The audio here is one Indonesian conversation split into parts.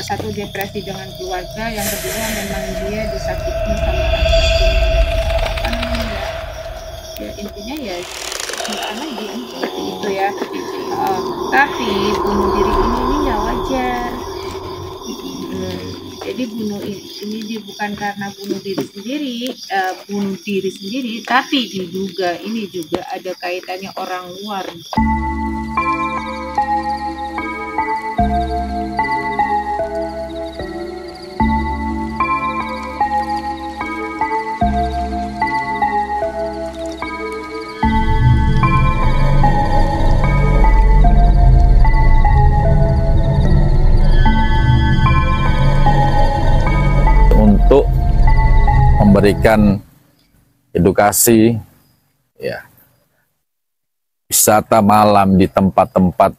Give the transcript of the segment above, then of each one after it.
satu depresi dengan keluarga, yang kedua memang dia disakiti sama laki-lakinya, apa namanya ya, intinya ya cintaan lagi seperti itu ya. Tapi bunuh diri ini nggak wajar. Jadi bunuh ini bukan karena bunuh diri sendiri, tapi diduga ini juga ada kaitannya orang luar. Untuk memberikan edukasi ya, wisata malam di tempat-tempat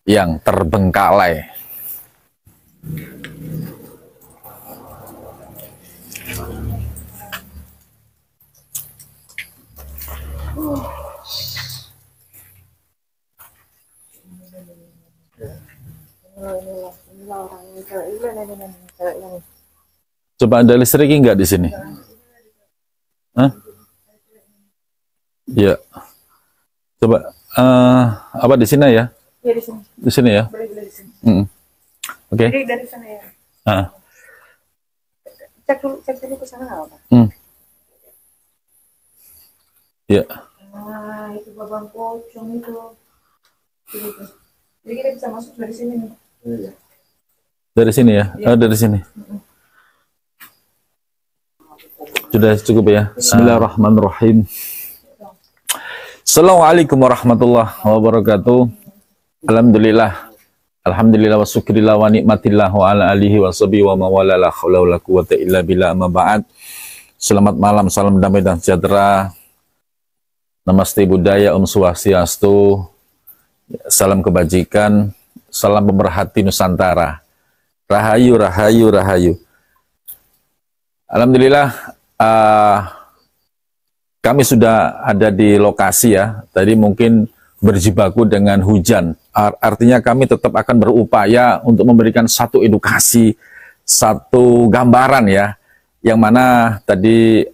yang terbengkalai. Coba ada listrik nggak di sini? Hah? Ya. Coba apa di sini ya? Ya di sini. Di sini ya? Boleh di sini. Oke. Jadi dari sana ya. Cek dulu ke sana nggak apa? Ya. Nah, itu babang pocong itu. Jadi kita bisa masuk dari sini nih. Dari sini ya? Ya. Dari sini. Sudah cukup ya. Bismillahirrahmanirrahim. Assalamualaikum warahmatullahi wabarakatuh. Alhamdulillah. Alhamdulillah wa syukurillah wa nikmatillah wa ala alihi wa sahbihi wa mawala la haula wa la quwwata illa billah, amma ba'd. Selamat malam, salam damai dan sejahtera. Namaste budaya, Om Swastiastu. Salam kebajikan, salam pemerhati Nusantara. Rahayu, rahayu, rahayu. Alhamdulillah, kami sudah ada di lokasi ya. Tadi mungkin berjibaku dengan hujan. Artinya kami tetap akan berupaya untuk memberikan satu edukasi, satu gambaran ya. Yang mana tadi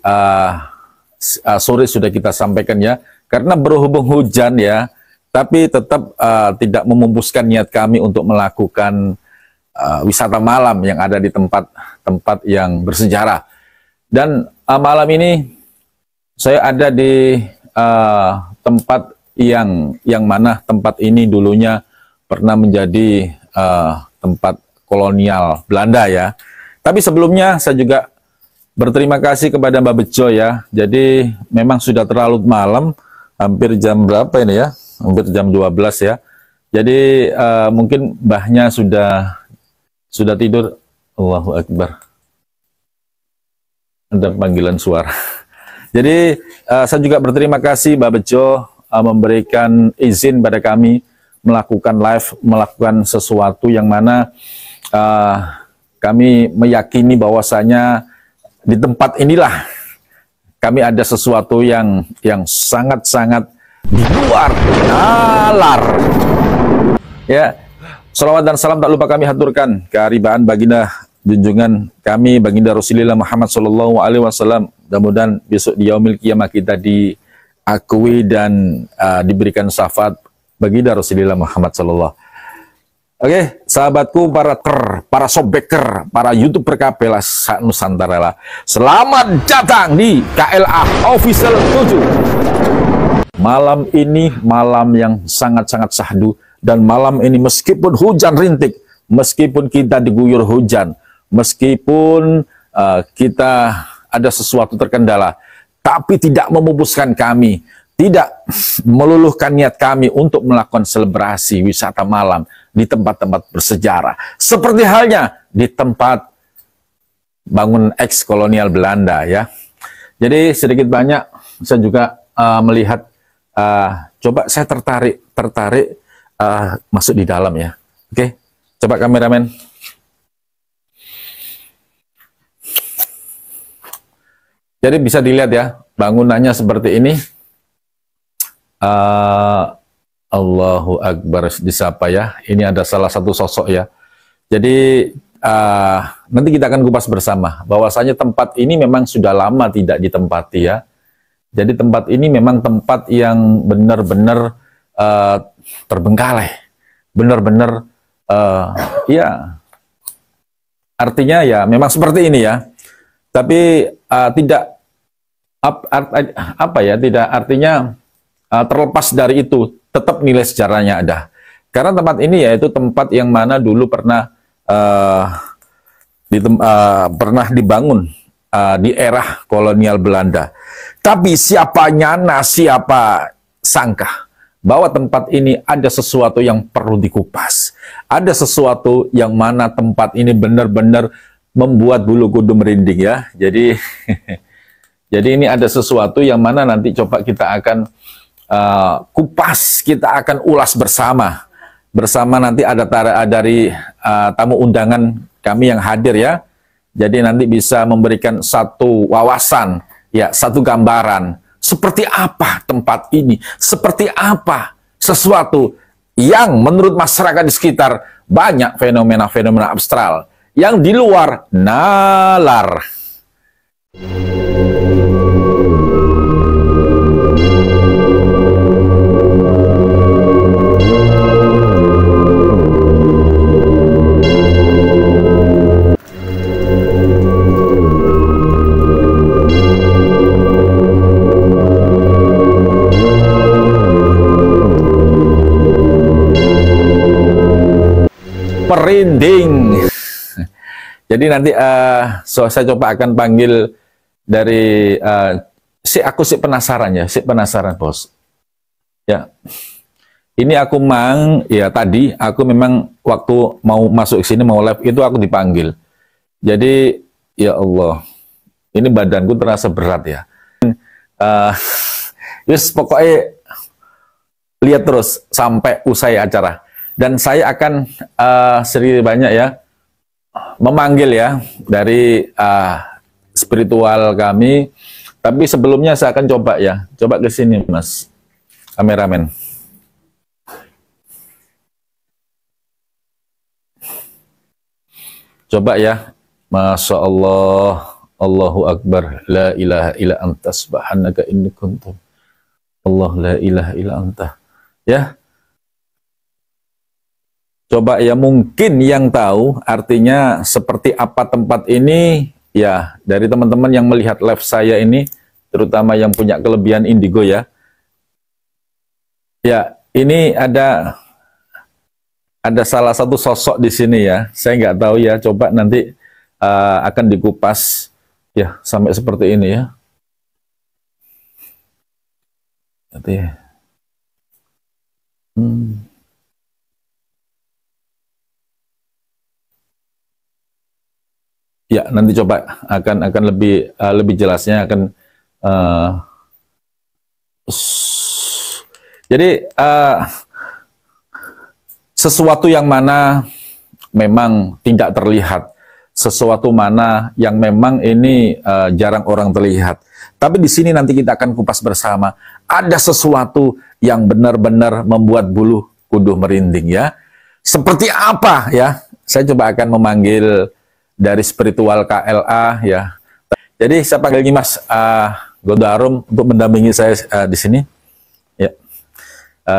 sore sudah kita sampaikan ya. Karena berhubung hujan ya, tapi tetap tidak memupuskan niat kami untuk melakukan wisata malam yang ada di tempat-tempat yang bersejarah. Dan malam ini saya ada di tempat yang mana tempat ini dulunya pernah menjadi tempat kolonial Belanda ya. Tapi sebelumnya saya juga berterima kasih kepada Mbak Bejo ya. Jadi memang sudah terlalu malam, hampir jam berapa ini ya? Hampir jam 12 ya. Jadi mungkin mbahnya sudah tidur. Allahu Akbar. Ada panggilan suara. Jadi saya juga berterima kasih Mbak Bejo memberikan izin pada kami melakukan live, melakukan sesuatu yang mana kami meyakini bahwasanya di tempat inilah kami ada sesuatu yang sangat-sangat di luar nalar. Ya, salawat dan salam tak lupa kami haturkan keharibaan baginda junjungan kami baginda Rasulullah Muhammad Sallallahu Alaihi Wasallam. Mudah-mudahan besok di yaumil qiyamah kita diakui dan diberikan syafaat baginda Rasulullah Muhammad Sallallahu. Oke, sahabatku, para sobeker, para YouTuber KPLA Nusantara lah. Selamat datang di KLA Official 7. Malam ini malam yang sangat-sangat syahdu, dan malam ini meskipun hujan rintik, meskipun kita diguyur hujan, meskipun kita ada sesuatu terkendala, tapi tidak memupuskan kami, tidak meluluhkan niat kami untuk melakukan selebrasi wisata malam di tempat-tempat bersejarah. Seperti halnya di tempat bangun ex-kolonial Belanda ya. Jadi sedikit banyak saya juga melihat, coba saya tertarik masuk di dalam ya. Oke, coba kameramen. Jadi bisa dilihat ya, bangunannya seperti ini. Allahu Akbar disapa ya. Ini ada salah satu sosok ya. Jadi nanti kita akan kupas bersama bahwasanya tempat ini memang sudah lama tidak ditempati ya. Jadi tempat ini memang tempat yang benar-benar terbengkalai, benar-benar ya artinya ya memang seperti ini ya. Tapi tidak tidak artinya terlepas dari itu tetap nilai sejarahnya ada. Karena tempat ini yaitu tempat yang mana dulu pernah pernah dibangun di era kolonial Belanda. Tapi siapa sangka bahwa tempat ini ada sesuatu yang perlu dikupas. Ada sesuatu yang mana tempat ini benar-benar membuat bulu kuduk merinding ya. Jadi jadi ini ada sesuatu yang mana nanti coba kita akan kupas, kita akan ulas bersama. Bersama nanti ada dari tamu undangan kami yang hadir ya. Jadi nanti bisa memberikan satu wawasan, ya, satu gambaran seperti apa tempat ini, seperti apa sesuatu yang menurut masyarakat di sekitar banyak fenomena-fenomena abstral yang di luar nalar. Merinding. Jadi nanti saya coba akan panggil dari aku penasaran ya, penasaran bos. Ya, ini aku ya tadi aku memang waktu mau masuk ke sini mau live itu aku dipanggil. Jadi ya Allah, ini badanku terasa berat ya. Yes, pokoknya lihat terus sampai usai acara. Dan saya akan sedikit banyak ya memanggil ya dari spiritual kami. Tapi sebelumnya saya akan coba ya, coba ke sini Mas kameramen. Coba ya, Masya Allah, Allahu Akbar, la ilaha illa anta subhanaka inni kuntu. Allah la ilaha illa anta. Ya. Coba ya, mungkin yang tahu artinya seperti apa tempat ini ya, dari teman-teman yang melihat live saya ini, terutama yang punya kelebihan indigo ya. Ya, ini ada salah satu sosok di sini ya. Saya nggak tahu ya, coba nanti akan dikupas ya sampai seperti ini ya. Nanti ya. Ya, nanti coba akan lebih jelasnya akan jadi sesuatu yang mana memang tidak terlihat, sesuatu mana yang memang ini jarang orang terlihat. Tapi di sini nanti kita akan kupas bersama. Ada sesuatu yang benar-benar membuat bulu kuduk merinding ya. Seperti apa ya? Saya coba akan memanggil dari spiritual KLA ya. Jadi saya panggil Nyimas Godarum untuk mendampingi saya di sini. Ya.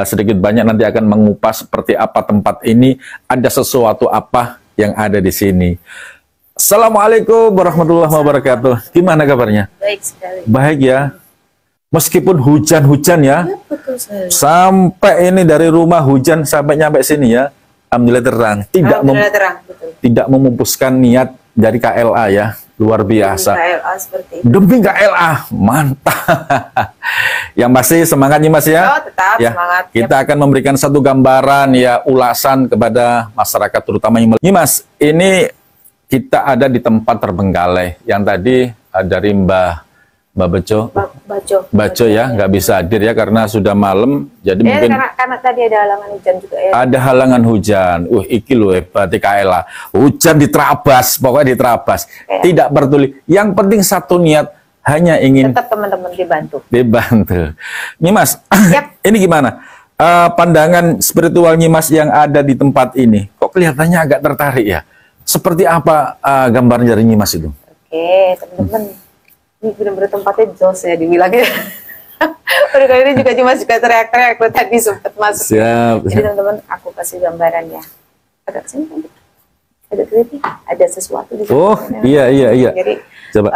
Sedikit banyak nanti akan mengupas seperti apa tempat ini, ada sesuatu apa yang ada di sini. Assalamualaikum warahmatullahi wabarakatuh. Gimana kabarnya? Baik sekali. Baik ya. Meskipun hujan-hujan ya. Ya, betul sekali. Sampai ini dari rumah hujan sampai nyampe sini ya. Alhamdulillah terang. Tidak memupuskan niat dari KLA ya. Luar biasa. Demi KLA seperti itu. Demi KLA. Mantap. Yang pasti semangat nih Mas ya. Oh, tetap ya, semangat. kita akan memberikan satu gambaran ya, ulasan kepada masyarakat terutama yang ini Mas. Ini kita ada di tempat terbengkalai. Yang tadi dari Mbak Baco ya, nggak bisa hadir ya karena sudah malam. Jadi mungkin karena tadi ada halangan hujan juga ya. Ada halangan hujan. Iki loh hebat KLA. Hujan diterabas, pokoknya diterabas. Tidak peduli. Yang penting satu niat, hanya ingin tetap teman-teman dibantu. Nyimas, Yap. ini gimana? Pandangan spiritual Nyimas yang ada di tempat ini, kok kelihatannya agak tertarik ya? seperti apa gambar dari Nyimas itu? Oke, teman-teman, ini benar-benar tempatnya jos ya dibilangnya. Udah kali ini juga cuma suka teriak-teriak, lo tadi sempat masuk. Siap. Jadi teman-teman, aku kasih gambarannya. Agak kesini kan? Agak kesini, ada sesuatu di sini. Oh, iya. Jadi, Coba.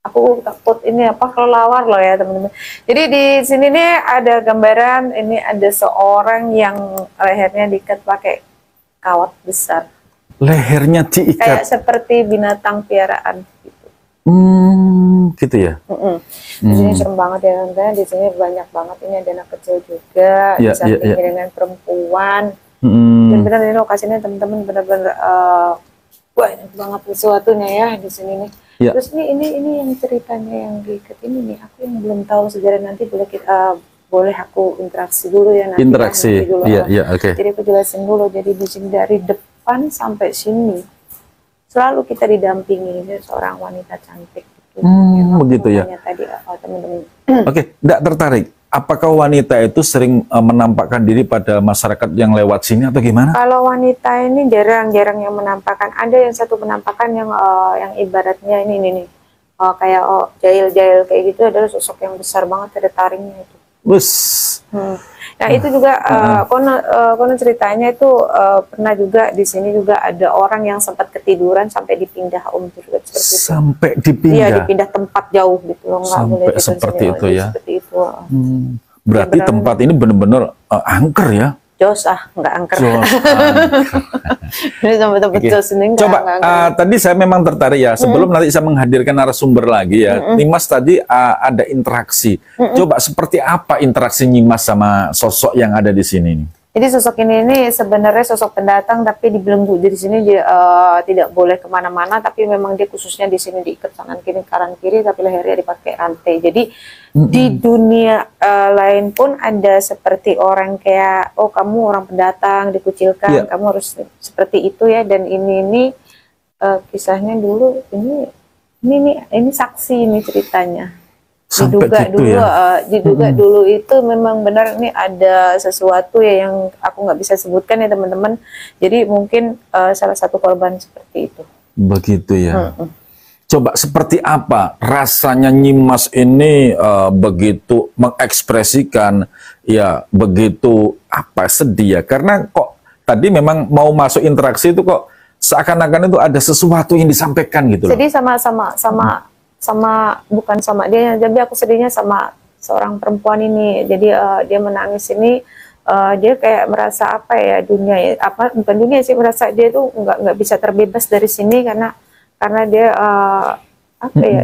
aku takut ini apa kelelawar loh ya teman-teman. Jadi di sini nih ada gambaran, ini ada seorang yang lehernya diikat pakai kawat besar. Lehernya diikat. Kayak seperti binatang piaraan gitu. Gitu ya. Di sini serem banget ya teman-teman. Di sini banyak banget, ini ada anak kecil juga, di sampingnya dengan perempuan. Dan benar ini lokasinya teman-teman benar-benar banyak banget sesuatunya ya di sini nih. Ya. Terus ini yang ceritanya yang diikat ini nih, aku yang belum tahu sejarah, nanti boleh aku interaksi dulu ya nanti. Interaksi. Iya, oke. Jadi aku jelasin dulu. Jadi di sini dari depan sampai sini selalu kita didampingi seorang wanita cantik. Gitu. Begitu ya. Tadi teman-teman. Oke, tidak tertarik. Apakah wanita itu sering menampakkan diri pada masyarakat yang lewat sini atau gimana? Kalau wanita ini jarang-jarang yang menampakkan. Ada yang satu penampakan yang ibaratnya ini nih, kayak jail-jail kayak gitu, adalah sosok yang besar banget, ada taringnya itu. Bus. Nah itu juga konon ceritanya itu pernah juga di sini juga ada orang yang sempat ketiduran sampai dipindah juga seperti itu. Sampai dipindah. Iya, dipindah tempat jauh gitu loh, nggak boleh seperti itu ya. Seperti itu. Berarti ya, tempat ini benar-benar angker ya. Jos nggak angker. Ini tempat-tempat Okay. jos ini nggak Coba angker. tadi saya memang tertarik ya. Sebelum nanti saya menghadirkan narasumber lagi ya. Nyimas tadi ada interaksi. Coba seperti apa interaksi Nyimas sama sosok yang ada di sini nih? Jadi sosok ini sebenarnya sosok pendatang, tapi dibelenggu di sini dia tidak boleh kemana-mana, tapi memang dia khususnya di sini diikat tangan kiri kanan kiri, tapi lehernya dipakai rantai. Jadi di dunia lain pun ada seperti orang kayak, oh kamu orang pendatang dikucilkan, kamu harus seperti itu ya. Dan ini kisahnya dulu ini saksi ini ceritanya. Sampai gitu Diduga dulu itu memang benar ini ada sesuatu ya yang aku nggak bisa sebutkan ya teman-teman. Jadi mungkin salah satu korban seperti itu. Begitu ya. Coba seperti apa rasanya Nyimas ini begitu mengekspresikan ya, begitu sedih ya, karena kok tadi memang mau masuk interaksi itu kok seakan-akan itu ada sesuatu yang disampaikan gitu loh. Jadi bukan sama dia, tapi aku sedihnya sama seorang perempuan ini. Jadi dia menangis ini, dia kayak merasa bukan dunia sih, merasa dia tuh nggak bisa terbebas dari sini karena dia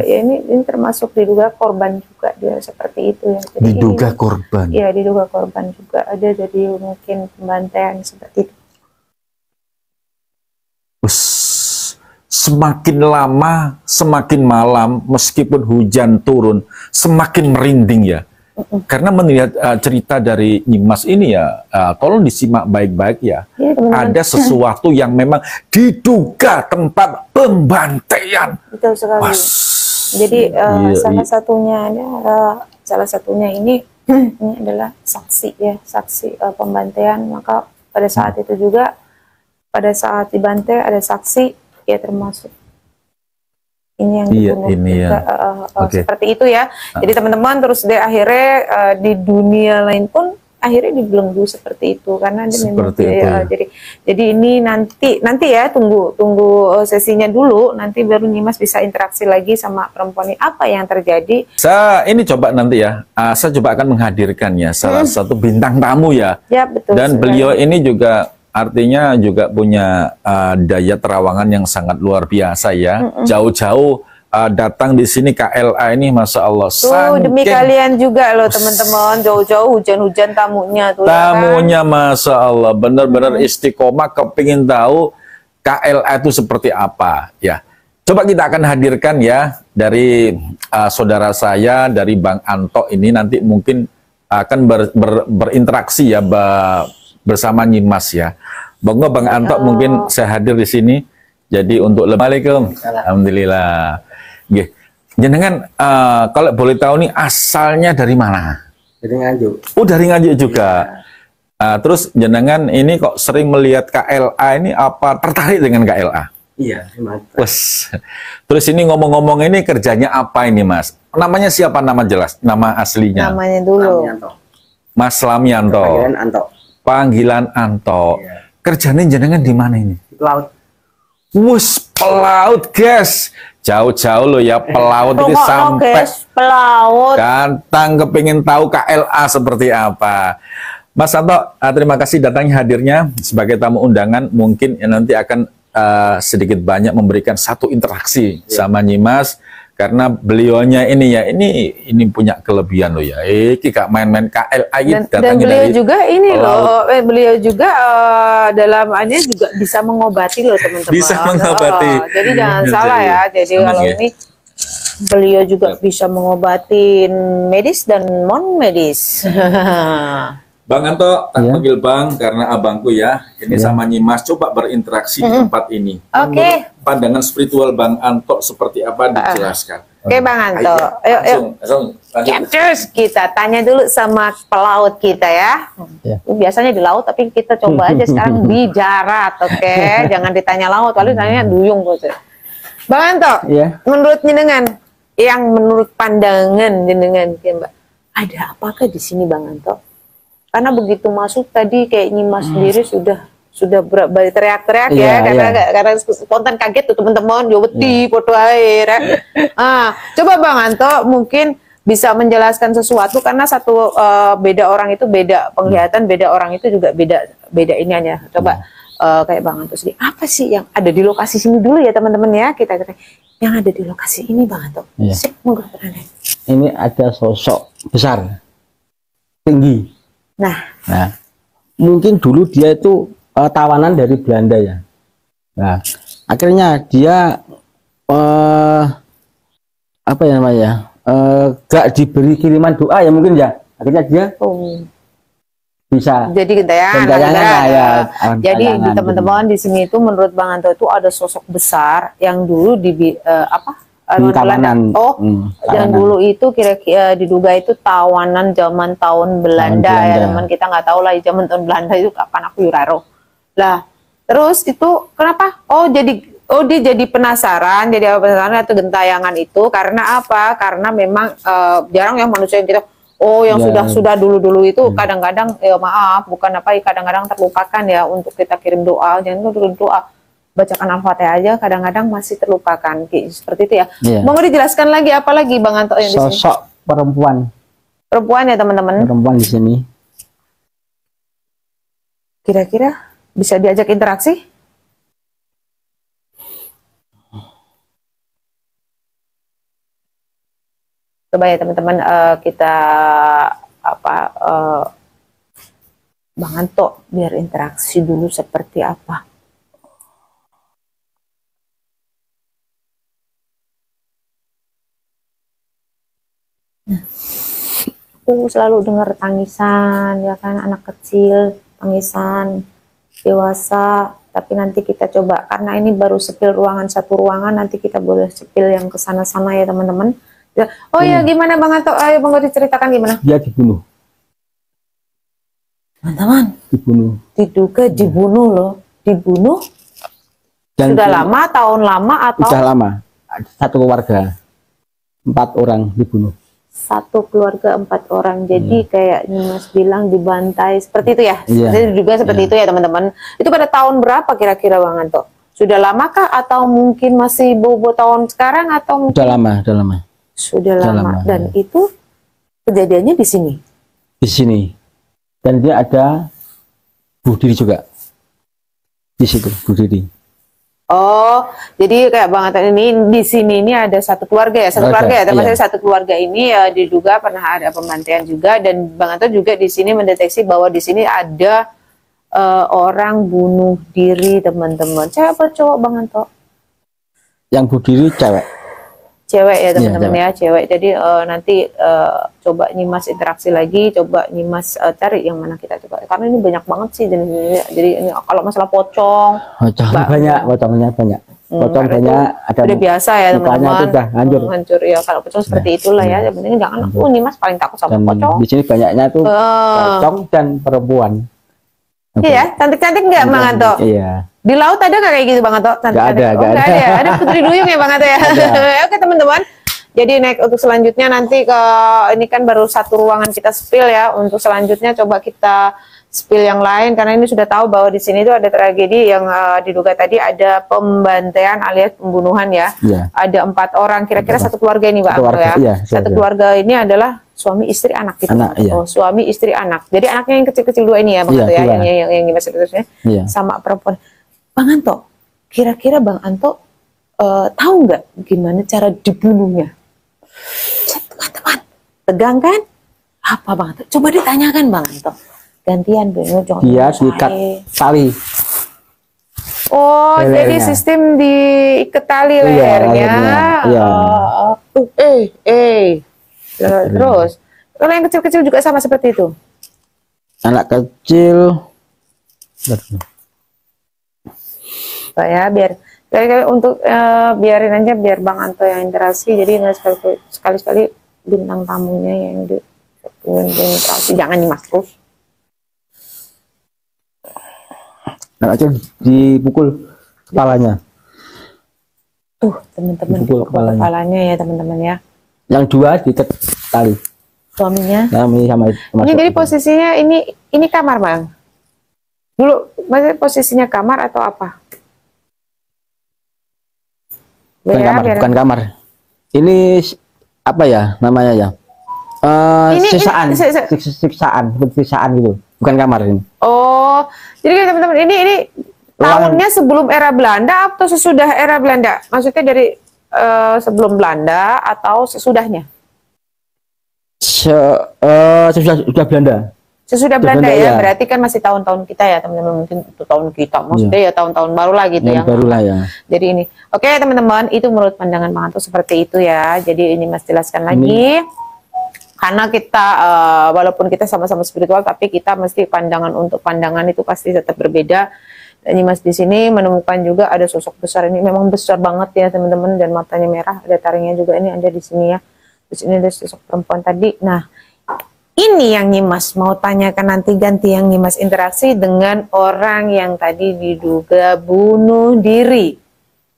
ini termasuk diduga korban juga, dia seperti itu ya. Jadi diduga korban. Iya, diduga korban juga ada, jadi mungkin pembantaian seperti itu. Semakin lama, semakin malam, meskipun hujan turun, semakin merinding ya. Karena melihat cerita dari Nyimas ini ya, tolong disimak baik-baik ya. Ada sesuatu yang memang diduga tempat pembantaian. Betul sekali. Jadi salah satunya ini adalah saksi ya, saksi pembantaian. Maka pada saat itu juga, pada saat dibantai ada saksi. Ya termasuk ini yang dibunuh seperti itu ya. Jadi teman-teman terus dia akhirnya di dunia lain pun akhirnya dibelenggu seperti itu karena dia memang jadi ini nanti ya tunggu sesinya dulu, nanti baru Nyimas bisa interaksi lagi sama perempuan ini, apa yang terjadi. Ini coba nanti ya, saya coba akan menghadirkan ya salah satu bintang tamu ya. Ya betul. Dan beliau ini juga artinya juga punya daya terawangan yang sangat luar biasa ya. Jauh-jauh datang di sini KLA ini, Masya Allah. Demi kalian juga loh teman-teman, jauh-jauh hujan-hujan tamunya tuh. Tamunya Masya Allah, benar-benar istiqomah, kepingin tahu KLA itu seperti apa ya. Coba kita akan hadirkan ya dari saudara saya, dari Bang Anto ini, nanti mungkin akan berinteraksi ya bersama Nyimas ya. Bangga Bang Anto mungkin saya hadir di sini. Jadi untuk Assalamualaikum. Alhamdulillah. Jenengan kalau boleh tahu nih asalnya dari mana? Dari Nganjuk. Oh, dari Nganjuk juga. Terus jenengan ini kok sering melihat KLA ini, apa tertarik dengan KLA? Iya, memang. Wes. Terus ini ngomong-ngomong ini kerjanya apa ini Mas? Namanya siapa, nama jelas, nama aslinya? Namanya dulu. Lamianto. Mas Lamianto. Panggilan Anto. Panggilan Anto. Iya. Kerjanya jenengan di mana ini? Laut. Wus, pelaut guys. Jauh-jauh loh ya, pelaut ini sampai guys, pelaut. Gantang kepingin tahu KLA seperti apa. Mas Anto, terima kasih datangnya hadirnya sebagai tamu undangan. Mungkin nanti akan sedikit banyak memberikan satu interaksi sama Nyimas, karena beliaunya ini ya ini punya kelebihan loh ya. Kak main-main KLA dan beliau juga ini loh, beliau juga dalamannya juga bisa mengobati loh teman-teman. Bisa mengobati. Jadi jangan salah ya. Jadi kalau ini beliau juga bisa mengobatin medis dan non medis. Bang Anto, tak panggil Bang karena abangku ya. Ini sama Nyimas coba berinteraksi di tempat ini. Oke. Pandangan spiritual Bang Anto seperti apa dijelaskan. Oke Bang Anto. Ayo. Langsung. Terus kita tanya dulu sama pelaut kita ya. Biasanya di laut, tapi kita coba aja sekarang di darat, oke? Jangan ditanya laut, lalu tanya duyung bos. Bang Anto, menurut jenengan, yang menurut pandangan jenengan, Mbak, ada apakah di sini Bang Anto? Karena begitu masuk tadi kayak Nyimas sendiri sudah teriak-teriak ya, karena spontan kaget tuh teman-teman, jaweti foto air. Coba Bang Anto mungkin bisa menjelaskan sesuatu, karena satu beda orang itu beda penglihatan, beda orang itu juga beda iniannya. Coba kayak Bang Anto sendiri, apa sih yang ada di lokasi sini dulu ya teman-teman ya, kita yang ada di lokasi ini Bang Anto. Ini ada sosok besar, tinggi. Nah, mungkin dulu dia itu tawanan dari Belanda ya. Nah, akhirnya dia apa ya namanya? Gak diberi kiriman doa ya mungkin ya. Akhirnya dia bisa jadi gentayangan ya. Jadi teman-teman di sini itu menurut Bang Anto itu ada sosok besar yang dulu di tawanan. Yang dulu itu kira-kira diduga itu tawanan zaman tahun Belanda ya teman, kita nggak tahu lah zaman tahun Belanda itu kapan, aku yuraro lah. Terus itu kenapa? Dia jadi penasaran, atau gentayangan itu karena apa? Karena memang jarang yang manusia yang kita yang sudah dulu itu kadang-kadang maaf bukan kadang-kadang terlupakan ya untuk kita kirim doa. Jangan kirim doa, bacakan Al-Fatihah aja kadang-kadang masih terlupakan, seperti itu ya. Mau dijelaskan lagi apa lagi Bang Anto yang sosok di sini? Perempuan ya teman-teman. Perempuan di sini. Kira-kira bisa diajak interaksi? Coba ya teman-teman, kita Bang Anto biar interaksi dulu seperti apa. Aku selalu dengar tangisan ya kan, anak kecil tangisan, dewasa. Tapi nanti kita coba, karena ini baru sepil satu ruangan, nanti kita boleh sepil yang ke sana-sana ya teman-teman. Ya gimana Bang Anto, ayo Bang Anto diceritakan gimana? Dia dibunuh teman-teman, diduga dibunuh loh, dan sudah lama, tahun lama atau? Sudah lama, satu keluarga 4 orang dibunuh. Satu keluarga 4 orang, jadi kayak Nyimas bilang dibantai seperti itu ya. Jadi juga seperti itu ya teman-teman. Itu pada tahun berapa kira-kira Bang Anto? Sudah lamakah atau mungkin masih bobo tahun sekarang atau mungkin? Sudah lama. Dan itu kejadiannya di sini. Di sini. Dan dia ada bunuh diri juga di situ, bunuh diri. Jadi kayak Bang Anto ini di sini ini ada satu keluarga ya, termasuk satu keluarga ini ya, diduga pernah ada pembantaian juga, dan Bang Anto juga di sini mendeteksi bahwa di sini ada orang bunuh diri teman-teman. Cewek apa cowok Bang Anto? Yang bunuh diri cewek ya teman-teman ya, cewek. Jadi nanti coba Nyimas interaksi lagi, coba Nyimas cari yang mana kita coba, karena ini banyak banget sih jenisnya. Jadi ini kalau masalah pocong banyak, pocongnya banyak. Pocong banyak, ada udah biasa ya teman-teman. Hancur ya kalau pocong seperti itulah ya. Yang penting jangan Nyimas paling takut sama pocong. Di sini banyaknya tuh pocong dan perempuan. Iya, cantik-cantik nggak Bang Anto? Iya. Di laut ada nggak kayak gitu Bang Anto? Cantik-cantik? Nggak ada, Oh, nggak ada ya? Ada putri duyung ya Bang Anto ya? Oke teman-teman. Jadi naik untuk selanjutnya nanti ke ini kan baru satu ruangan kita spill ya. Untuk selanjutnya coba kita spill yang lain karena ini sudah tahu bahwa di sini tuh ada tragedi yang diduga tadi ada pembantaian alias pembunuhan ya. Iya. Ada 4 orang kira-kira satu keluarga ini Bang Anto ya. Iya, Satu keluarga ini adalah suami istri anak gitu. Anak, iya. Oh, suami istri anak. Jadi anaknya yang kecil-kecil 2 ini ya Bang Iya, Anto ya, dua. yang masih terusnya Iya. sama perempuan. Bang Anto, kira-kira Bang Anto tahu nggak gimana cara dibunuhnya? Teman-teman, tegang kan? Apa Bang Anto? Coba ditanyakan Bang Anto. Gantian Bu, jangan Dia saya. diikat tali. Oh, Lehernya. jadi sistem diikat tali Iya, lehernya. lehernya. Iya. Terus, kalau yang kecil-kecil juga sama seperti itu. Anak kecil. Pak ya, biar untuk biarin aja biar Bang Anto yang interaksi. Jadi nggak sekali-sekali bintang tamunya yang interaksi, jangan nyimak terus. Anak kecil dipukul kepalanya. Tuh teman-teman, Dipukul kepalanya ya teman-teman ya. Yang 2 diikat tali. Suaminya. Kami sama Ini jadi posisinya ini kamar Bang. Dulu maksudnya posisinya kamar atau apa? bukan kamar, bukan kamar. Ini apa ya namanya ya? Siksaan, siksaan gitu. Bukan kamar ini. Oh, jadi teman-teman ini tahunnya sebelum era Belanda atau sesudah era Belanda? Maksudnya dari sebelum Belanda atau sesudahnya? Sudah Belanda. Sesudah Belanda ya, ya, berarti kan masih tahun-tahun kita ya teman-teman, mungkin itu tahun kita, maksudnya ya tahun-tahun baru lah gitu Yang baru lah ya. Jadi ini, oke teman-teman, itu menurut pandangan Bang Anto seperti itu ya. Jadi ini Mas jelaskan lagi, karena kita walaupun kita sama-sama spiritual, tapi kita mesti untuk pandangan itu pasti tetap berbeda. Dan ini Mas di sini menemukan juga ada sosok besar, ini memang besar banget ya teman-teman, dan matanya merah, ada taringnya juga ini ada di sini ya. Terus ini ada sosok perempuan tadi. Nah, ini yang Nyimas mau tanyakan nanti, ganti yang Nyimas interaksi dengan orang yang tadi diduga bunuh diri.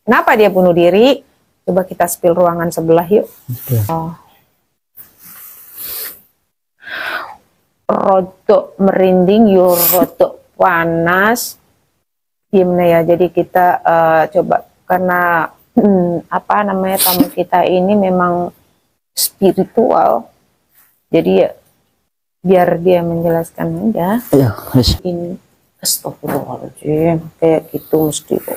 Kenapa dia bunuh diri? Coba kita spill ruangan sebelah yuk. Oh. Rodok merinding, yuk rodok panas. Gimana ya? Jadi kita coba karena apa namanya tamu kita ini memang spiritual. Jadi ya biar dia menjelaskan aja. Iya, yes. Ini astagfirullahaladzim, kayak gitu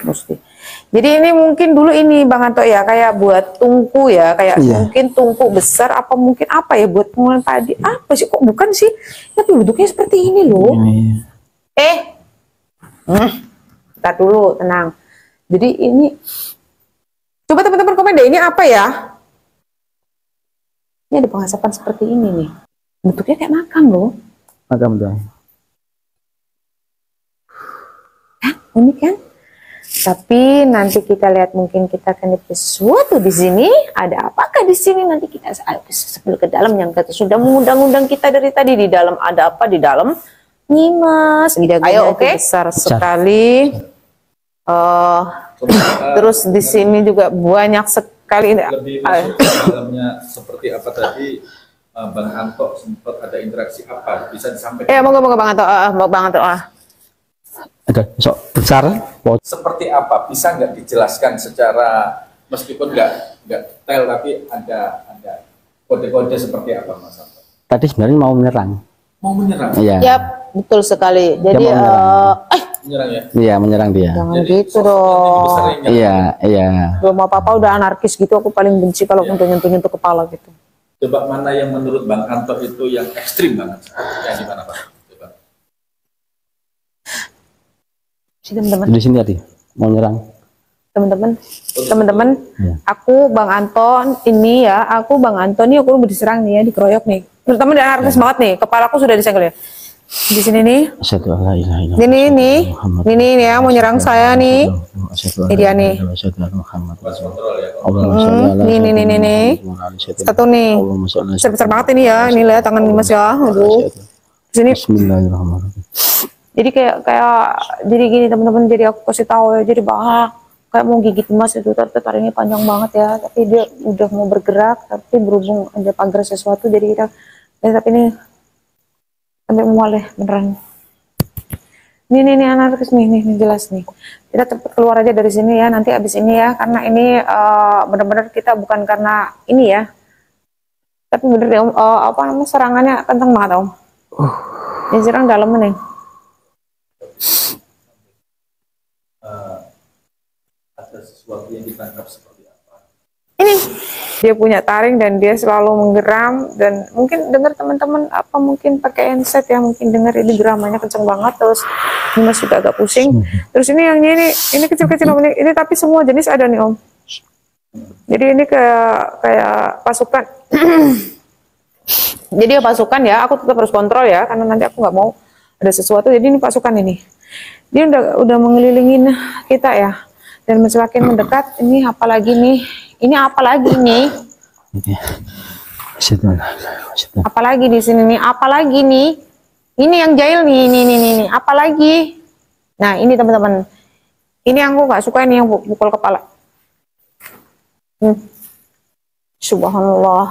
mesti. Jadi ini mungkin dulu ini Bang Anto ya, kayak buat tungku ya, kayak mungkin tungku besar apa mungkin apa ya buat pengolahan padi. Apa sih, kok bukan sih? Tapi bentuknya seperti ini loh. Kita dulu tenang. Jadi ini coba teman-teman komen deh, ini apa ya? Ini ada pengasapan seperti ini nih. Bentuknya kayak makam loh. Makam tuh. Kan? Unik kan? Tapi nanti kita lihat, mungkin kita akan lihat sesuatu di sini. Ada apakah di sini? Nanti kita sebelum ke dalam yang kita sudah mengundang-undang kita dari tadi. Di dalam ada apa? Di dalam Nyimas. Ayo, oke. Besar sekali. Terus di sini juga banyak sekali. Lebih masuk ke dalamnya seperti apa tadi? Bang Anto sempat ada interaksi apa? Bisa disampaikan? Moga Bang Anto. Bang Anto. Ada sok besar. Seperti apa? Bisa nggak dijelaskan secara meskipun nggak detail tapi ada kode-kode seperti apa Mas Anto? Tadi sebenarnya mau menyerang. Mau menyerang? Iya. Yap, betul sekali. Jadi Menyerang ya? Iya, menyerang dia. jangan Jadi, gitu dong. Iya. Belum apa-apa udah anarkis gitu, aku paling benci kalau untuk nyentuh-nyentuh kepala gitu. Coba mana yang menurut Bang Anto itu yang ekstrim banget? Yang gimana Pak? Coba. Teman-teman. Di sini tadi mau nyerang. Teman-teman, Ya. aku Bang Anton ini ya, aku udah diserang nih ya, dikeroyok nih. Teman-teman udah anarkis banget nih, kepala aku sudah disenggol ya. Di sini nih. Asyhadu an la ilaha illallah. Ini nih. Ini nih ya, mau nyerang saya nih. Ini dia nih. Nih. Satu nih. Besar banget ini ya, ini lihat tangan Mas ya. Aduh. Sini. Bismillahirrahmanirrahim. Jadi kayak jadi gini teman-teman, jadi aku kasih tahu ya, jadi kayak mau gigit Mas itu, tarik ini panjang banget ya, tapi dia udah mau bergerak, tapi berhubung ada pagar sesuatu, jadi kita tapi ini sampai mual deh beneran. Ini anarkis nih jelas nih. Kita cepet keluar aja dari sini ya, nanti abis ini ya, karena ini bener-bener kita bukan karena ini ya, tapi bener deh Om, apa namanya, serangannya kenceng banget Om. Ini serang dalam nih. Ada sesuatu yang ditangkap seperti apa? Ini dia punya taring dan dia selalu menggeram, dan mungkin dengar teman-teman apa mungkin pakai handset ya, mungkin dengar ini geramannya kenceng banget, terus Mas juga agak pusing. Terus ini yang ini kecil-kecil Om, ini tapi semua jenis ada nih Om. Jadi ini kayak pasukan. Jadi ya pasukan ya, aku tetap harus kontrol ya, karena nanti aku nggak mau ada sesuatu. Jadi ini pasukan ini, dia udah mengelilingin kita ya, dan semakin mendekat. Ini apalagi nih, ini apalagi nih, apalagi di sini nih, apalagi nih, ini yang jahil nih, ini apalagi. Nah ini teman-teman, ini yang aku nggak suka, ini yang pukul kepala. Subhanallah,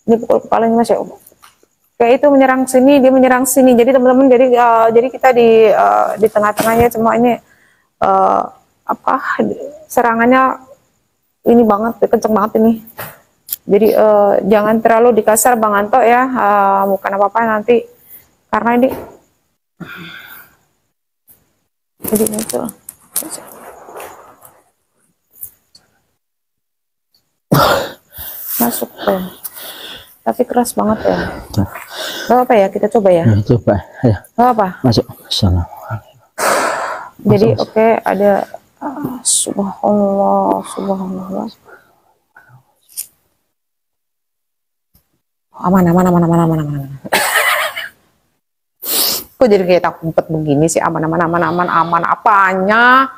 ini pukul kepalanya Mas ya. Kayak itu menyerang sini, dia menyerang sini. Jadi teman-teman, jadi kita di tengah-tengahnya, cuma ini serangannya ini banget, kenceng banget ini. Jadi jangan terlalu dikasar Bang Anto ya, bukan apa-apa nanti, karena ini jadi itu masuk ya. Tapi keras banget ya. Gak apa ya, kita coba ya. Coba ya. Gak apa. Masuk. Assalamualaikum. Jadi oke, ada subhanallah. Aman. Kok jadi kayak takut begini sih? Aman apanya?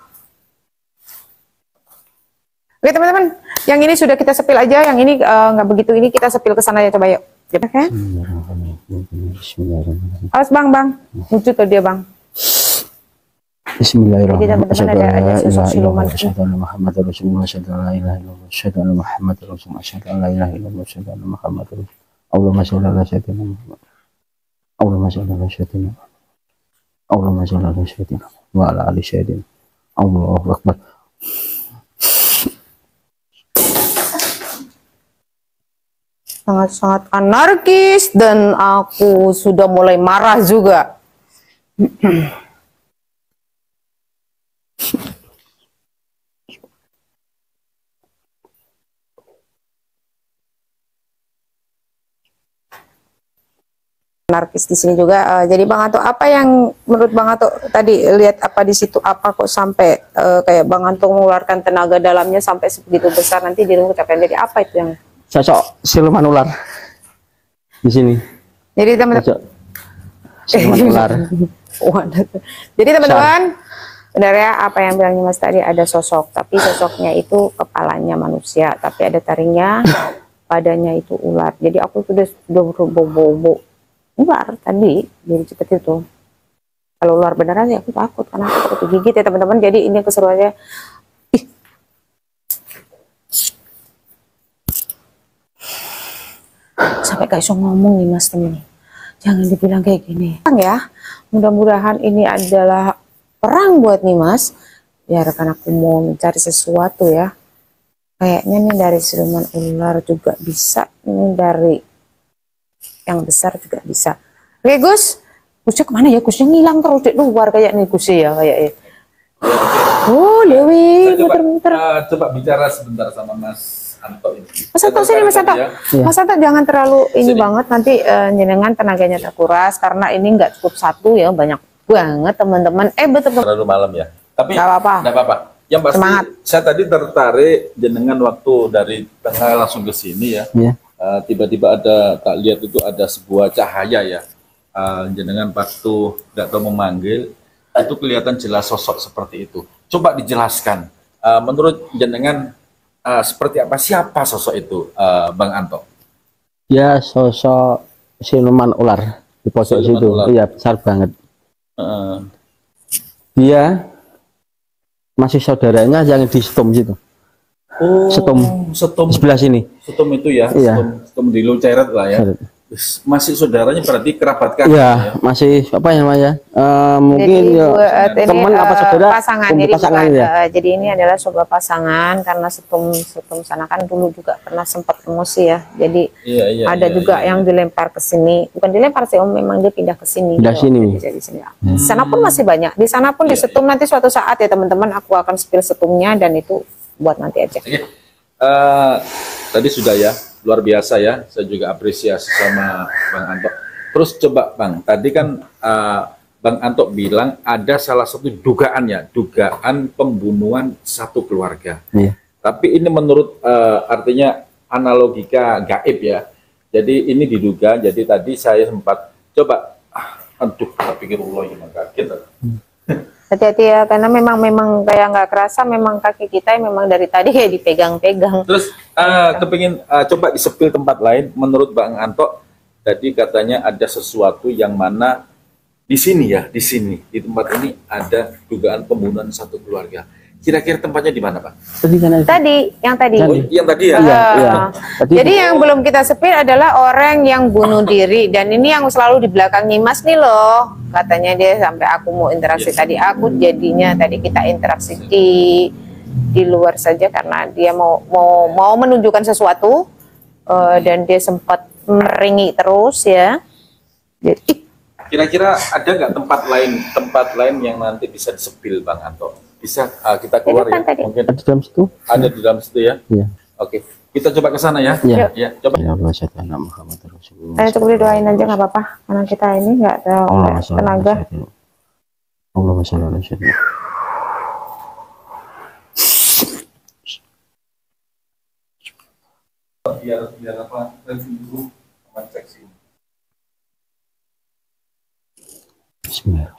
Oke teman-teman, yang ini sudah kita sepil aja, yang ini nggak begitu, ini kita sepil ke sana ya, coba yuk. Oke? Awas bang, lucu tuh dia bang. Bismillahirrahmanirrahim. Jadi ada sosok siluman. Allahu Akbar. Sangat-sangat anarkis, dan aku sudah mulai marah juga. Anarkis di sini juga. Jadi Bang Anto, apa yang menurut Bang Anto tadi lihat apa di situ, apa kok sampai kayak Bang Anto mengeluarkan tenaga dalamnya sampai sebegitu besar, nanti di rumah capaian. Jadi apa itu yang sosok siluman ular di sini? Jadi teman-teman, siluman ular. Jadi teman-teman, benar ya apa yang bilangnya Mas tadi, ada sosok, tapi sosoknya itu kepalanya manusia, tapi ada taringnya, badannya itu ular. Jadi aku sudah bobo ular tadi, jadi seperti itu. Kalau ular beneran ya aku takut, karena aku takut digigit ya teman-teman. Jadi ini keseruannya. Sampai gak bisa ngomong nih Mas temen, jangan dibilang kayak gini ya. Mudah-mudahan ini adalah perang buat nih Mas, ya rekan, aku mau mencari sesuatu ya. Kayaknya nih dari siluman ular juga bisa, ini dari yang besar juga bisa. Oke Gus, Gusnya kemana ya? Gusnya ngilang terus di luar kayak nih Gus ya, kayaknya. Oh Dewi, muter-muter. Coba bicara sebentar sama Mas Anto ini. Mas Anto sini Mas Anto. Ya. Mas Anto jangan terlalu ini Sini. banget, nanti jenengan tenaganya terkuras, karena ini nggak cukup satu ya, banyak banget teman-teman. Betul. Terlalu malam ya. Tapi nggak apa-apa. Yang pasti Semangat. saya tadi tertarik jenengan waktu dari tengah langsung ke sini ya. Ya. Tiba-tiba ada, tak lihat itu ada sebuah cahaya ya. Jenengan waktu nggak tahu memanggil, itu kelihatan jelas sosok seperti itu. Coba dijelaskan. Menurut jenengan seperti apa, siapa sosok itu, Bang Anto? Ya, sosok siluman ular di pojok situ. Iya, besar banget. Dia masih saudaranya yang di Setum situ. Oh, Setum sebelah sini. Setum itu ya, Iya. Setum di Luceret lah ya. Masih saudaranya berarti kerabat kan? Iya, masih apa ya namanya? Mungkin Jadi, ya, teman apa saudara? pasangan. Jadi Pasangan bukan, ya. jadi ini adalah sebuah pasangan karena Setum sana kan dulu juga pernah sempat emosi ya. Jadi ada juga yang dilempar ke sini, bukan dilempar sih, memang dia pindah ke sini. Pindah gitu. sini. Jadi di sini. Di sana pun masih banyak. Di sana pun di Setum nanti suatu saat ya teman-teman aku akan spill Setumnya dan itu buat nanti aja. Tadi sudah ya, luar biasa ya. Saya juga apresiasi sama Bang Anto. Terus coba Bang, tadi kan Bang Anto bilang ada salah satu dugaan pembunuhan satu keluarga. Iya. Tapi ini menurut artinya analogika gaib ya. Jadi ini diduga. Jadi tadi saya sempat coba, aduh, saya pikir Allah yang kaget. Hati-hati ya, karena memang kayak nggak kerasa, memang kaki kita memang dari tadi kayak dipegang-pegang. Terus kepingin coba disepil tempat lain. Menurut Bang Anto tadi katanya ada sesuatu yang mana di sini ya, di sini di tempat ini ada dugaan pembunuhan satu keluarga. Kira-kira tempatnya di mana, Pak? Yang tadi. Oh, yang tadi ya. Iya. Jadi yang belum kita sepil adalah orang yang bunuh diri, dan ini yang selalu di belakang Nyimas nih loh. Katanya dia sampai aku mau interaksi tadi, aku jadinya tadi kita interaksi di luar saja karena dia mau menunjukkan sesuatu dan dia sempat meringi terus ya. Jadi kira-kira ada nggak tempat lain yang nanti bisa disepil, Bang Anto? Bisa kita keluar ya? Tadi. Mungkin Ada di dalam situ. ada di dalam situ ya. Iya. Oke, kita coba ke sana ya. Iya. Ya, coba. Ya Allah, saya Muhammad Rasulullah. Ayo coba doain aja nggak apa-apa, karena kita ini nggak ada tenaga. Allahumma sholli ala sayyidina. Biar apa? Review sama cek sini. Bismillah.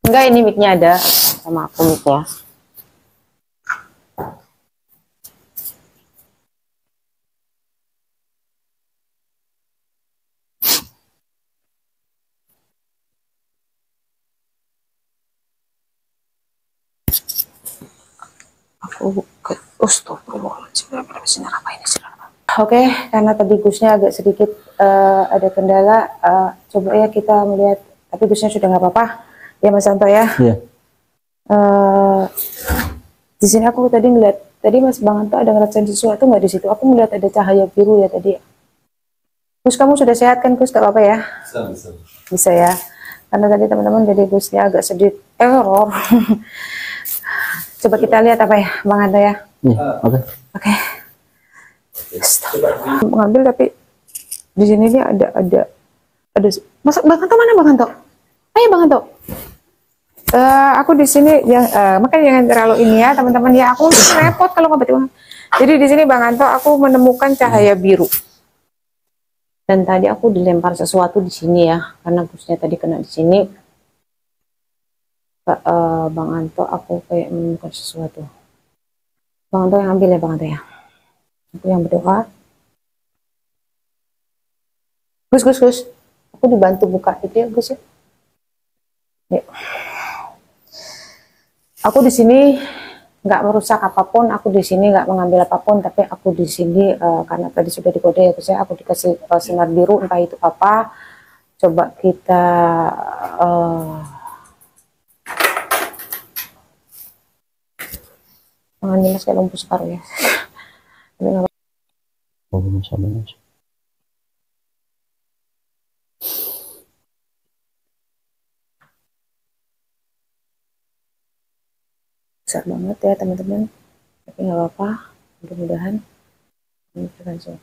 Enggak, ini mic-nya ada sama aku mic ya. Oke, karena tadi Gusnya agak sedikit ada kendala, coba ya kita melihat, tapi Gusnya sudah nggak apa-apa ya Mas Santo ya. Iya. Di sini aku tadi ngeliat, tadi Mas Bang Anto ada ngerasain sesuatu nggak di situ? Aku melihat ada cahaya biru ya tadi. Gus, kamu sudah sehat kan Gus? Gak apa-apa ya? Bisa ya. Karena tadi teman-teman jadi Gusnya agak sedikit error. Coba kita lihat apa ya Bang Anto ya. Oke. Oke. Mengambil tapi di sini dia ada Mas Bang Anto mana Bang Anto? Ayo Bang Anto. Aku di sini makanya jangan terlalu ini ya teman-teman ya, aku repot kalau nggak betul. Jadi di sini Bang Anto aku menemukan cahaya biru. Dan tadi aku dilempar sesuatu di sini ya, karena busnya tadi kena di sini. Bang Anto aku kayak menemukan sesuatu. Bang Anto yang ambil ya Bang Anto ya. Aku yang berdoa. Gus. Aku dibantu buka itu ya Gus ya. Ya. Aku di sini nggak merusak apapun, aku di sini nggak mengambil apapun, tapi aku di sini karena tadi sudah dikode ya Gus ya, aku dikasih sinar biru, entah itu apa. Coba kita tangan Mas kayak lumpuh separuh ya. Tapi nggak apa-apa. Besar banget ya teman-teman, tapi nggak apa-apa, mudah-mudahan ini berhasil.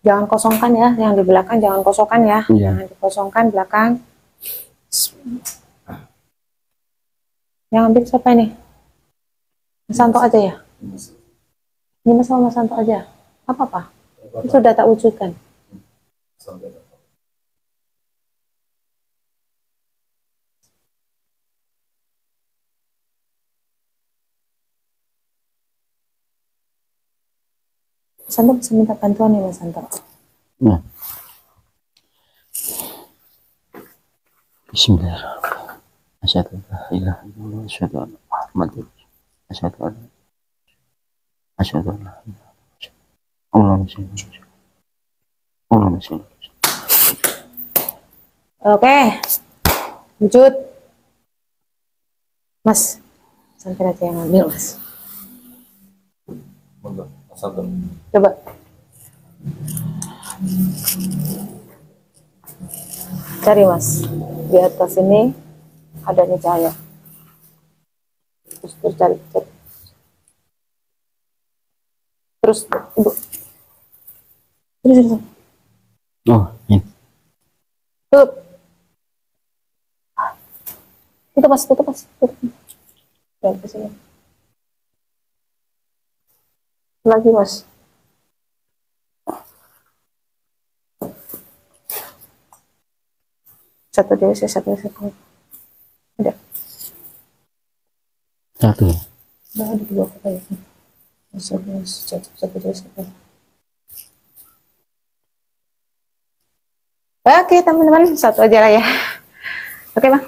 Jangan kosongkan ya, yang di belakang jangan kosongkan ya, jangan dikosongkan belakang. Yang ambil siapa ini? Mas Santo aja ya? Ini Mas Santo aja, apa-apa, itu sudah tak wujudkan. Santo bisa minta bantuan ya Mas Santo. Nah. Bismillahirrahmanirrahim. Asyhadu an la ilaha illallah, asyhadu anna Muhammadar rasulullah, asyhadu an la ilaha illallah. Allahumma shalli. Allahumma shalli. Oke, wujud. Mas, sampai aja yang ngambil, Mas. Coba. Cari, Mas. Di atas ini ada nih cahaya. Terus cari. Terus, Ibu. Terus. Oh, ini. Tutup. Tutup, Mas. Dan ke sini. Lagi, Mas. Satu dia, satu. Udah. Satu. Udah ada dua kali. Satu dia, satu. Oke, teman-teman, satu aja lah ya. Oke, Bang.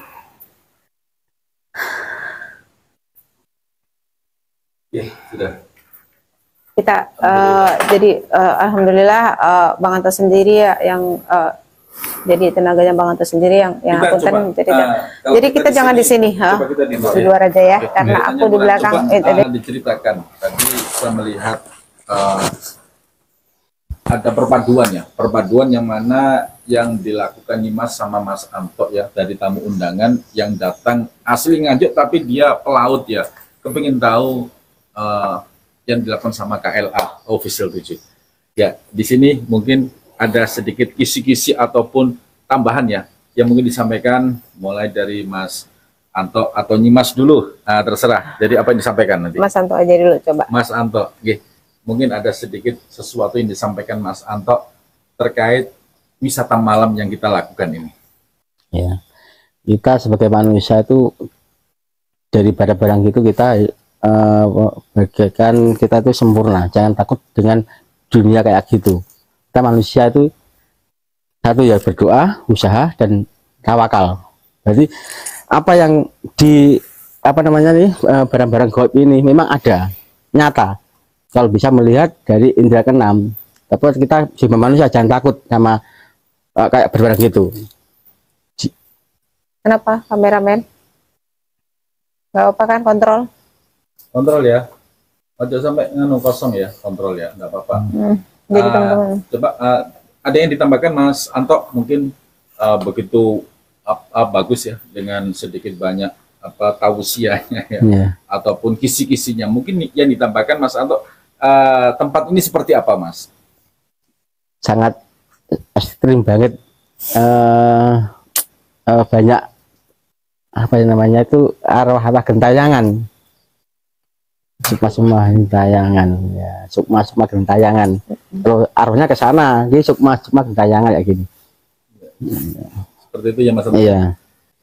Ya, sudah. Kita jadi alhamdulillah Bang Anto sendiri ya yang jadi tenaganya Bang Anto sendiri yang akuntan jadi kita jangan di sini di luar aja ya karena aku di belakang diceritakan tadi saya melihat ada perpaduan yang mana yang dilakukan Nyimas sama Mas Anto ya dari tamu undangan yang datang asli Nganjuk tapi dia pelaut ya kepingin tahu yang dilakukan sama KLA Official 7. Ya, di sini mungkin ada sedikit kisi-kisi ataupun tambahan ya yang mungkin disampaikan mulai dari Mas Anto atau Nyimas dulu. Nah, terserah. Jadi apa yang disampaikan nanti? Mas Anto aja dulu coba. Mas Anto, mungkin ada sedikit sesuatu yang disampaikan Mas Anto terkait wisata malam yang kita lakukan ini. Ya, kita sebagai manusia itu dari barang-barang gitu kita bagaikan kita itu sempurna, jangan takut dengan dunia kayak gitu. Kita manusia itu satu ya berdoa, usaha dan tawakal. Jadi apa yang di barang-barang gaib ini memang ada nyata kalau bisa melihat dari indera keenam. Tapi kita sebagai manusia jangan takut sama kayak barang gitu. Kenapa kameramen? Gak apa kan Kontrol ya, aja sampai nganu kosong ya, kontrol ya, nggak apa-apa. Jadi teman-teman. Coba ada yang ditambahkan Mas Anto mungkin begitu bagus ya dengan sedikit banyak tausiahnya ya, ataupun kisi-kisinya. Mungkin yang ditambahkan Mas Anto tempat ini seperti apa Mas? Sangat ekstrim banget, banyak apa namanya itu arwah-arwah gentayangan. Sukma gentayangan ya, sukma gentayangan. Kalau arahnya ke sana, jadi sukma gentayangan kayak gini. Seperti itu ya Mas. Iya.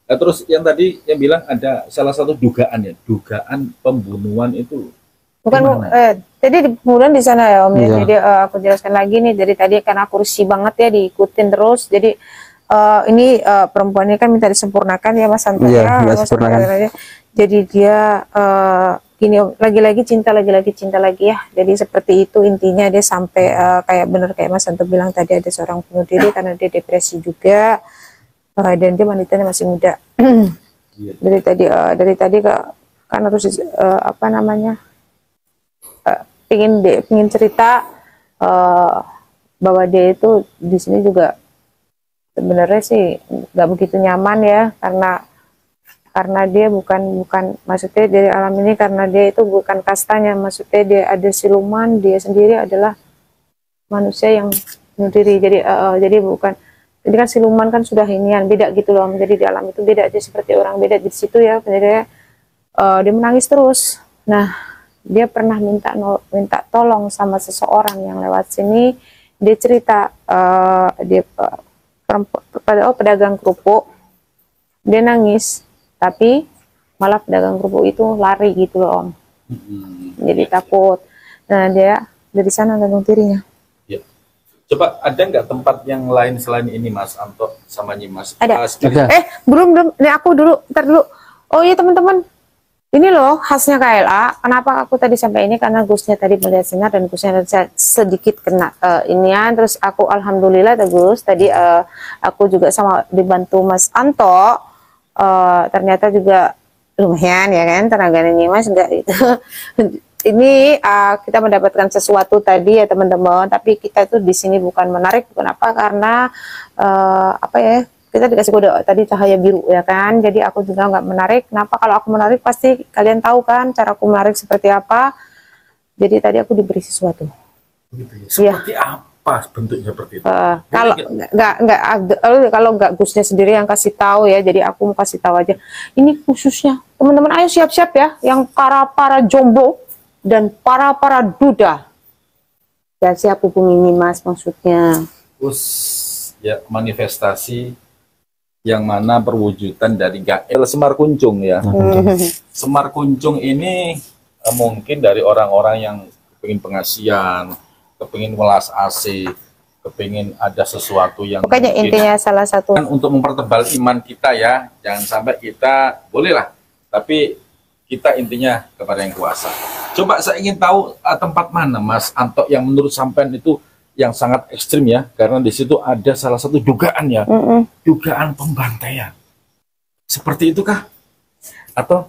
Nah, terus yang tadi yang bilang ada salah satu dugaan pembunuhan itu. Bukan tadi pembunuhan di sana ya Om ya. Jadi aku jelaskan lagi nih dari tadi kan aku risih banget ya diikutin terus. Jadi ini perempuan ini kan minta disempurnakan ya Mas Santo ya. Jadi dia gini lagi-lagi cinta lagi ya. Jadi seperti itu intinya dia sampai kayak bener kayak Mas Santo bilang tadi ada seorang bunuh diri karena dia depresi juga dan dia wanitanya masih muda. dari tadi kan harus pingin cerita bahwa dia itu di sini juga sebenarnya sih nggak begitu nyaman ya karena dia bukan maksudnya dari alam ini karena dia itu bukan kastanya, maksudnya dia ada siluman, dia sendiri adalah manusia yang bunuh diri. Jadi bukan, jadi kan siluman kan sudah inian beda gitu loh. Jadi di alam itu beda aja seperti orang beda di situ ya. Jadi dia menangis terus. Nah dia pernah minta tolong sama seseorang yang lewat sini. Dia cerita dia pedagang kerupuk, dia nangis. Tapi malah pedagang kerupuk itu lari gitu loh Om. Jadi takut. Nah dia dari sana gantung dirinya. Ya. Coba ada nggak tempat yang lain selain ini Mas Anto sama Nyimas? Ada. Ada. Belum. Ini aku dulu, ntar dulu. Oh iya teman-teman, ini loh khasnya KLA. Kenapa aku tadi sampai ini? Karena Gusnya tadi melihat sinar dan Gusnya sedikit kena inian. Terus aku alhamdulillah Gus. Tadi aku juga sama dibantu Mas Anto. Ternyata juga lumayan ya kan tenaganya Nyimas enggak itu. Ini kita mendapatkan sesuatu tadi ya teman-teman, tapi kita itu di sini bukan menarik, kenapa? Karena apa ya, kita dikasih kode tadi cahaya biru ya kan, jadi aku juga nggak menarik. Kenapa? Kalau aku menarik pasti kalian tahu kan cara aku menarik seperti apa. Jadi tadi aku diberi sesuatu. Gitu ya. Seperti apa bentuknya seperti itu? Kalau nggak Gusnya sendiri yang kasih tahu ya, jadi aku mau kasih tahu aja. Ini khususnya teman-teman, ayo siap-siap ya, yang para jomblo dan para duda. Dan siap hubungi Nyimas maksudnya. Terus ya manifestasi yang mana perwujudan dari Gael Semar Kuncung ya. Semar Kuncung ini mungkin dari orang-orang yang kepingin pengasian, kepingin welas AC, kepingin ada sesuatu yang pokoknya intinya salah satu untuk mempertebal iman kita ya. Jangan sampai kita bolehlah, tapi kita intinya kepada yang kuasa. Coba saya ingin tahu tempat mana Mas Anto yang menurut sampean itu yang sangat ekstrim ya, karena di situ ada salah satu dugaan ya, dugaan pembantaian. Seperti itu kah? Atau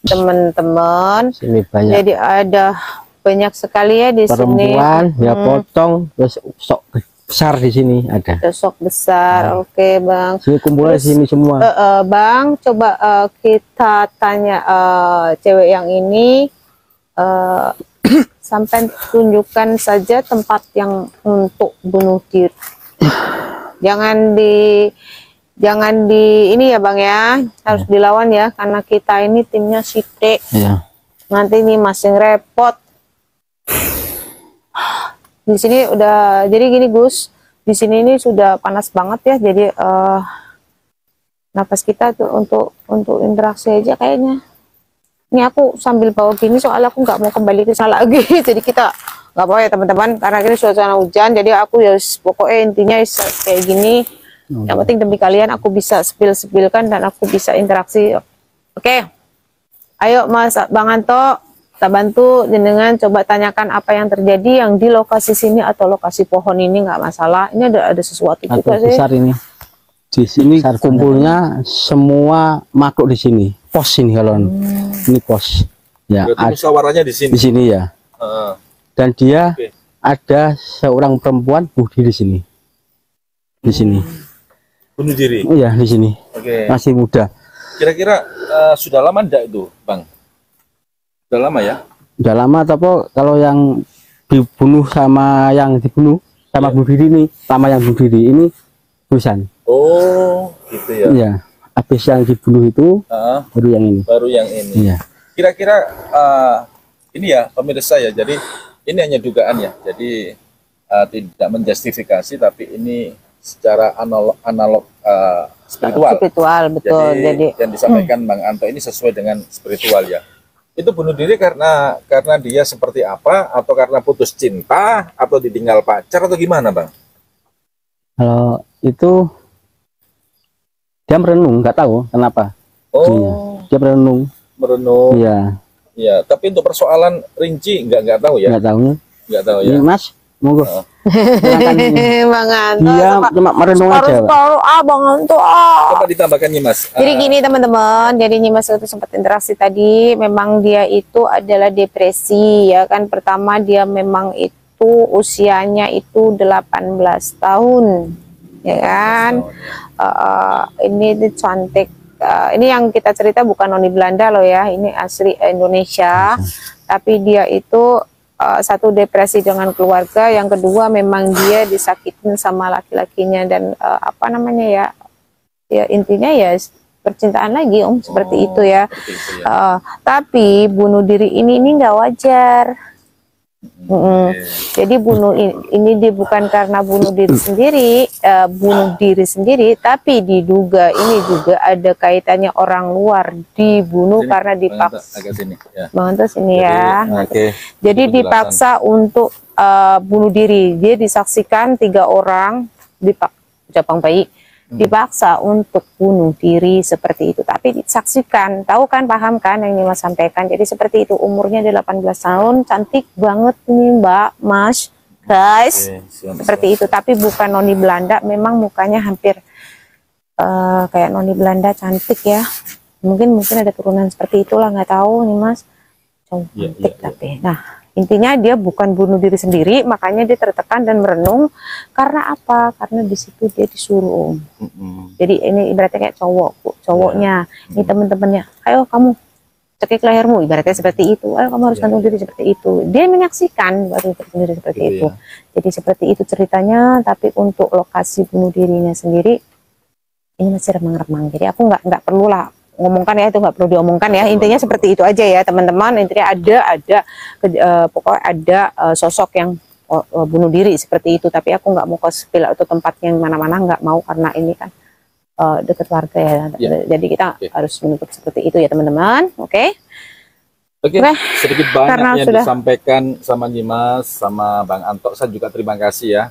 teman-teman? Jadi ada banyak sekali ya di perempuan, sini. Ya pocong, terus sok besar di sini ada. Sok besar, oke Bang. Sini kumpulnya di sini semua. Bang, coba kita tanya cewek yang ini. Sampai tunjukkan saja tempat yang untuk bunuh diri. Jangan di ini ya Bang ya, harus dilawan ya, karena kita ini timnya Site. Iya. Nanti ini masih repot. Di sini udah, jadi gini Gus, di sini ini sudah panas banget ya, jadi napas kita tuh untuk interaksi aja kayaknya. Ini aku sambil bawa gini soalnya aku nggak mau kembali ke sana lagi. Jadi kita nggak apa ya teman-teman, karena ini suasana hujan. Jadi aku ya pokoknya intinya kayak gini. Yang penting demi kalian aku bisa spill-spillkan dan aku bisa interaksi. Oke. Ayo Mas Bang Anto, kita bantu jenengan coba tanyakan apa yang terjadi yang di lokasi sini atau lokasi pohon ini, nggak masalah. Ini ada sesuatu juga sih. Besar ini. Di sini kumpulnya semua makhluk di sini. Pos ini kalau ini pos. Ya, musyawarahnya di sini. Di sini ya. Dan dia ada seorang perempuan bunuh diri di sini. Di sini. Bunuh diri. Iya, di sini. Masih muda. Kira-kira sudah lama enggak itu, Bang? Sudah lama ya? Sudah lama, tapi kalau yang dibunuh sama yang dibunuh sama bunuh diri ini, sama yang bunuh diri ini tulisan. Oh, gitu ya. Iya. Habis yang dibunuh itu baru yang ini. Baru yang ini. Iya. Kira-kira ini ya pemirsa ya. Jadi ini hanya dugaan ya. Jadi tidak menjustifikasi, tapi ini secara analog spiritual. Spiritual betul. Jadi yang disampaikan Bang Anto ini sesuai dengan spiritual ya. Itu bunuh diri karena dia seperti apa, atau karena putus cinta, atau ditinggal pacar, atau gimana Bang? Kalau itu dia merenung, nggak tahu kenapa. Oh, dia merenung. Iya. Iya, tapi untuk persoalan rinci nggak tahu ya. Nggak tahu ya. Ini Mas, monggo. Bang Anto. Dia cuma merenung aja. Bang Anto. Coba ditambahkan nih Mas. Jadi gini teman-teman, jadi Nyimas itu sempat interaksi tadi, memang dia itu adalah depresi ya kan. Pertama dia memang itu usianya itu 18 tahun. Ya kan, ini cantik. Ini yang kita cerita bukan noni Belanda loh ya, ini asli Indonesia. Tapi dia itu satu depresi dengan keluarga, yang kedua memang dia disakitin sama laki-lakinya dan apa namanya ya intinya ya percintaan lagi seperti itu ya. Tapi bunuh diri ini nggak wajar. Jadi bunuh ini dia bukan karena bunuh diri sendiri, tapi diduga ini juga ada kaitannya orang luar dibunuh Sini, karena dipaksa. agak sini, ya. Bang Anto sini ya. Jadi Itu dipaksa untuk bunuh diri. Dia disaksikan 3 orang Japang bayi dipaksa untuk bunuh diri seperti itu, tapi disaksikan, tahu kan, paham kan yang Nyimas sampaikan. Jadi seperti itu, umurnya 18 tahun, cantik banget nih Mbak, Mas, guys. Seperti itu, tapi bukan noni Belanda, memang mukanya hampir kayak noni Belanda, cantik ya. Mungkin ada turunan seperti itulah, nggak tahu nih Mas. Cantik tapi. Nah, intinya dia bukan bunuh diri sendiri, makanya dia tertekan dan merenung. Karena apa? Karena di situ dia disuruh. Jadi ini ibaratnya kayak cowoknya, ini teman-temannya, ayo kamu cekik lehermu, ibaratnya seperti itu. Ayo kamu harus gantung diri seperti itu. Dia menyaksikan baru berdiri seperti itu. Jadi seperti itu ceritanya. Tapi untuk lokasi bunuh dirinya sendiri, ini masih remang-remang. Jadi aku nggak perlu lah ngomongkan ya, itu nggak perlu diomongkan ya, intinya seperti itu aja ya teman-teman. Intinya pokoknya ada sosok yang bunuh diri seperti itu, tapi aku nggak mau ke spill atau tempatnya yang mana-mana, nggak mau, karena ini kan dekat warga ya. Jadi kita harus menutup seperti itu ya teman-teman. Oke, sedikit banyak karena yang sudah disampaikan sama Nyimas, sama Bang Anto. Saya juga terima kasih ya,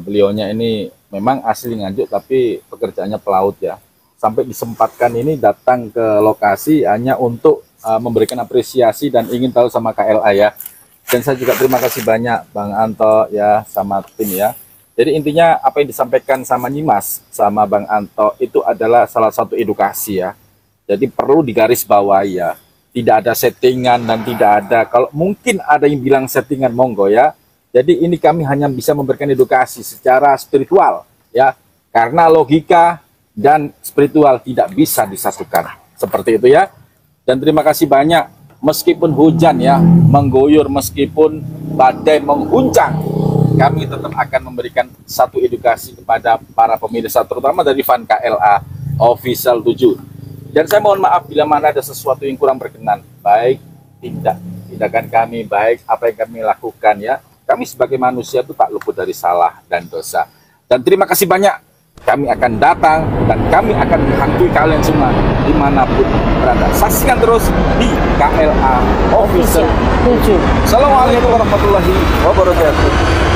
beliaunya ini memang asli Nganjuk tapi pekerjaannya pelaut ya, sampai disempatkan ini datang ke lokasi hanya untuk memberikan apresiasi dan ingin tahu sama KLA ya. Dan saya juga terima kasih banyak Bang Anto ya, sama tim ya. Jadi intinya apa yang disampaikan sama Nyimas sama Bang Anto itu adalah salah satu edukasi ya. Jadi perlu digarisbawahi ya, tidak ada settingan dan tidak ada, kalau mungkin ada yang bilang settingan, monggo ya. Jadi ini kami hanya bisa memberikan edukasi secara spiritual ya, karena logika dan spiritual tidak bisa disatukan, seperti itu ya. Dan terima kasih banyak, meskipun hujan ya mengguyur, meskipun badai mengguncang, kami tetap akan memberikan satu edukasi kepada para pemirsa, terutama dari fan KLA Official 7. Dan saya mohon maaf bila mana ada sesuatu yang kurang berkenan, baik tindakan kami, baik apa yang kami lakukan ya. Kami sebagai manusia itu tak luput dari salah dan dosa. Dan terima kasih banyak. Kami akan datang dan kami akan menghantui kalian semua dimanapun berada. Saksikan terus di KLA Official 7. Assalamualaikum warahmatullahi wabarakatuh.